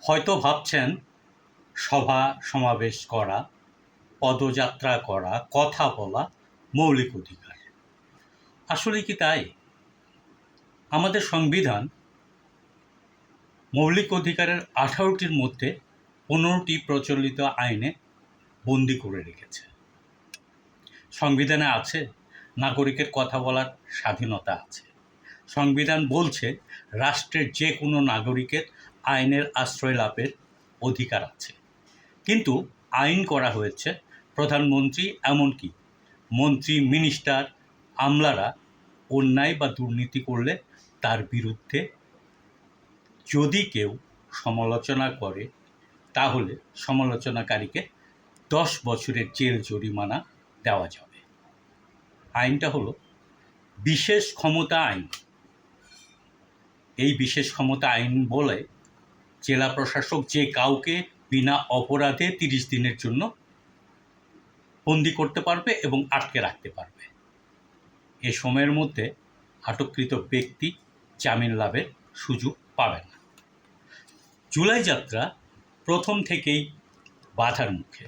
হয়তো ভাবছেন সভা সমাবেশ করা, পদযাত্রা করা, কথা বলা মৌলিক অধিকার। আসলে কি তাই? আমাদের সংবিধান মৌলিক অধিকারের 18টির মধ্যে 15টি প্রচলিত আইনে বন্দী করে রেখেছে। সংবিধানে আছে নাগরিকের কথা বলার স্বাধীনতা আছে। সংবিধান বলছে রাষ্ট্রের যে কোনো নাগরিকের আইনের আশ্রয় লাভের অধিকার আছে। কিন্তু আইন করা হয়েছে প্রধানমন্ত্রী, এমনকি মন্ত্রী, মিনিস্টার, আমলারা অন্যায় বা দুর্নীতি করলে তার বিরুদ্ধে যদি কেউ সমালোচনা করে তাহলে সমালোচনাকারীকে 10 বছরের জেল জরিমানা দেওয়া যাবে। আইনটা হলো বিশেষ ক্ষমতা আইন। এই বিশেষ ক্ষমতা আইন বলে জেলা প্রশাসক যে কাউকে বিনা অপরাধে 30 দিনের জন্য বন্দি করতে পারবে এবং আটকে রাখতে পারবে। এ সময়ের মধ্যে আটককৃত ব্যক্তি জামিন লাভের সুযোগ পাবে না। জুলাই যাত্রা প্রথম থেকেই বাধার মুখে।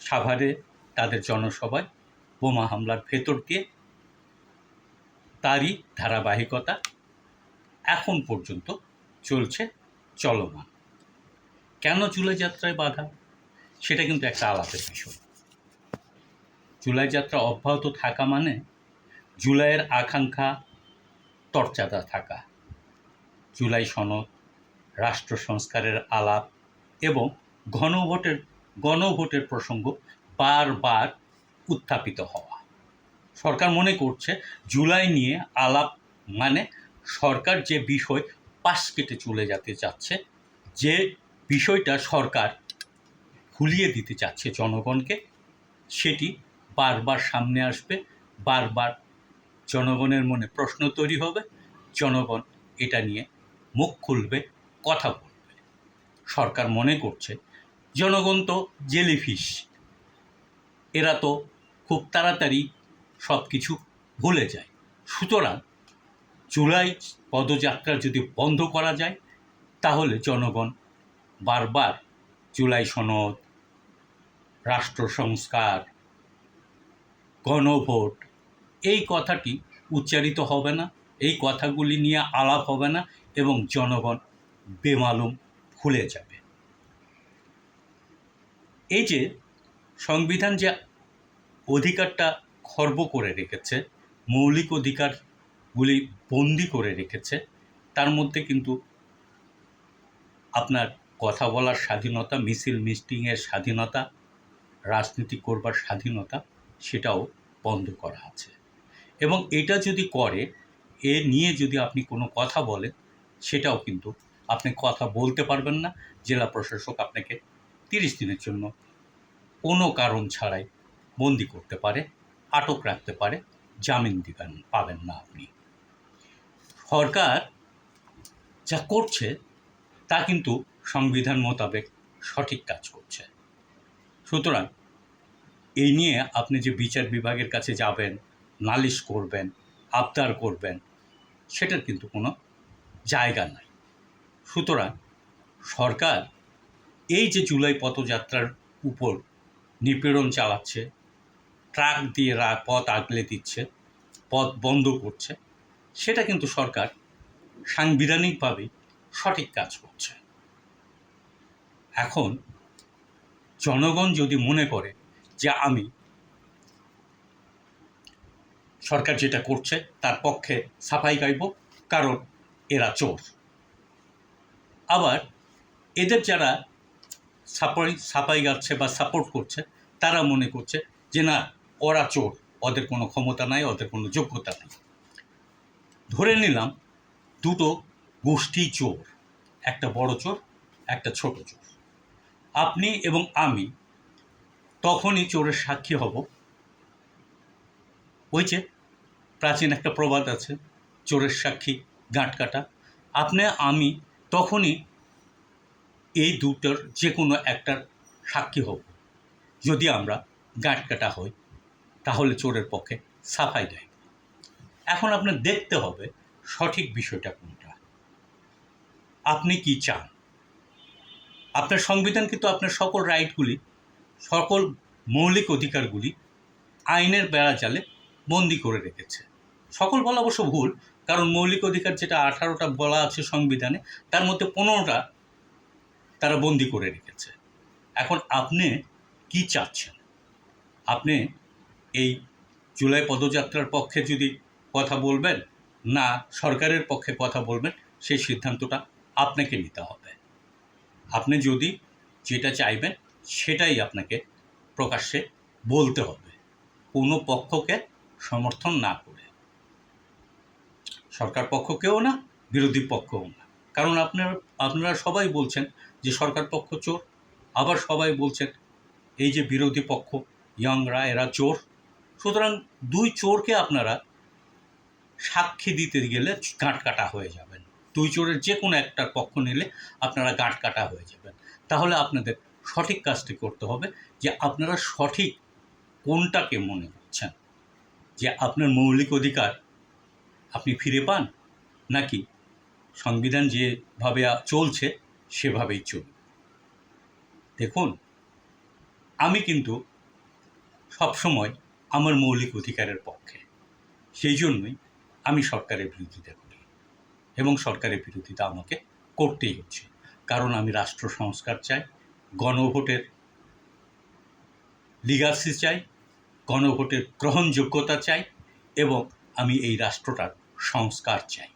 সাভারে তাদের জনসভায় বোমা হামলার ভেতর দিয়ে তারই ধারাবাহিকতা এখন পর্যন্ত চলছে, চলমান। কেন জুলাই যাত্রায় বাধা, সেটা কিন্তু একটা আলাদা বিষয়। জুলাই যাত্রা অব্যাহত থাকা মানে জুলাইয়ের আকাঙ্ক্ষা তরচাদা থাকা। জুলাই সনদ, রাষ্ট্র সংস্কারের আলাপ এবং গণভোটের প্রসঙ্গ বারবার উত্থাপিত হওয়া। সরকার মনে করছে জুলাই নিয়ে আলাপ মানে সরকার যে বিষয় পাশ কেটে চলে যেতে চাচ্ছে, যে বিষয়টা সরকার ভুলিয়ে দিতে চাচ্ছে জনগণকে, সেটি বারবার সামনে আসবে, বারবার জনগণের মনে প্রশ্ন তৈরি হবে, জনগণ এটা নিয়ে মুখ খুলবে, কথা বলবে। সরকার মনে করছে জনগণ তো জেলিফিশ, এরা তো খুব তাড়াতাড়ি সব কিছু ভুলে যায়। সুতরাং জুলাই পদযাত্রা যদি বন্ধ করা যায় তাহলে জনগণ বারবার জুলাই সনদ, রাষ্ট্র সংস্কার, গণভোট এই কথাটি উচ্চারিত হবে না, এই কথাগুলি নিয়ে আলাপ হবে না এবং জনগণ বেমালুম ভুলে যাবে। এই যে সংবিধান যে অধিকারটা খর্ব করে রেখেছে, মৌলিক অধিকারগুলি বন্দি করে রেখেছে, তার মধ্যে কিন্তু আপনার কথা বলার স্বাধীনতা, মিছিল মিটিংয়ের স্বাধীনতা, রাজনীতি করবার স্বাধীনতা, সেটাও বন্ধ করা আছে। এবং এটা যদি করে, এ নিয়ে যদি আপনি কোনো কথা বলেন, সেটাও কিন্তু আপনি কথা বলতে পারবেন না। জেলা প্রশাসক আপনাকে 30 দিনের জন্য কোনো কারণ ছাড়াই বন্দি করতে পারে, আটক রাখতে পারে, জামিন পাবেন না আপনি। সরকার যা করছে তা কিন্তু সংবিধান মোতাবেক সঠিক কাজ করছে। সুতরাং এই নিয়ে আপনি যে বিচার বিভাগের কাছে যাবেন, নালিশ করবেন, আবদার করবেন, সেটার কিন্তু কোনো জায়গা নাই। সুতরাং সরকার এই যে জুলাই পদযাত্রার উপর নিপীড়ন চালাচ্ছে, ট্রাক দিয়ে পথ আগলে দিচ্ছে, পথ বন্ধ করছে, সেটা কিন্তু সরকার সাংবিধানিকভাবে সঠিক কাজ করছে। এখন জনগণ যদি মনে করে যে আমি সরকার যেটা করছে তার পক্ষে সাফাই গাইব, কারণ এরা চোর, আবার এদের যারা সাফাই গাচ্ছে বা সাপোর্ট করছে তারা মনে করছে যে না, ওরা চোর, ওদের কোনো ক্ষমতা নাই, ওদের কোনো যোগ্যতা নেই। ধরে নিলাম দুটো গোষ্ঠী চোর, একটা বড় চোর, একটা ছোট চোর। আপনি এবং আমি তখনই চোরের সাক্ষী হব। ওই যে প্রাচীন একটা প্রবাদ আছে, চোরের সাক্ষী গাঁট কাটা। আপনি আমি তখনই এই দুটোর যে কোনো একটার সাক্ষী হব। যদি আমরা গাঁট কাটা হই তাহলে চোরের পক্ষে সাফাই দেয়। এখন আপনার দেখতে হবে সঠিক বিষয়টা কোনটা, আপনি কি চান। আপনার সংবিধান কিন্তু আপনার সকল রাইটগুলি, সকল মৌলিক অধিকারগুলি আইনের বেড়াজালে বন্দি করে রেখেছে। সকল বলা অবশ্য ভুল, কারণ মৌলিক অধিকার যেটা 18টা বলা আছে সংবিধানে, তার মধ্যে 15টা তারা বন্দি করে রেখেছে। এখন আপনি কি চাচ্ছেন? আপনি এই জুলাই পদযাত্রার পক্ষে যদি কথা বলবেন, না সরকারের পক্ষে কথা বলবেন, সেই সিদ্ধান্তটা আপনাকে নিতে হবে। আপনি যদি যেটা চাইবেন সেটাই আপনাকে প্রকাশ্যে বলতে হবে, কোনো পক্ষকে সমর্থন না করে, সরকার পক্ষকেও না, বিরোধী পক্ষও না। কারণ আপনারা সবাই বলছেন যে সরকার পক্ষ চোর, আবার সবাই বলছেন এই যে বিরোধী পক্ষ ইয়ংরা এরা চোর। সুতরাং দুই চোরকে আপনারা সাক্ষী দিতে গেলে গাঁট কাটা হয়ে যাবেন। দুই চোরের যে কোনো একটার পক্ষ নিলে আপনারা গাঁট কাটা হয়ে যাবেন। তাহলে আপনাদের সঠিক কাজটি করতে হবে যে আপনারা সঠিক কোনটাকে মনে করছেন, যে আপনার মৌলিক অধিকার আপনি ফিরে পান, নাকি সংবিধান যেভাবে চলছে সেভাবেই চলবে। দেখুন, আমি কিন্তু সবসময় আমার মৌলিক অধিকারের পক্ষে, সেই জন্যই আমি সরকারের বিরোধিতা করি এবং সরকারের বিরোধিতা আমাকে করতেই হচ্ছে। কারণ আমি রাষ্ট্র সংস্কার চাই, গণভোটের লিগাসি চাই, গণভোটের গ্রহণযোগ্যতা চাই, এবং আমি এই রাষ্ট্রটার সংস্কার চাই।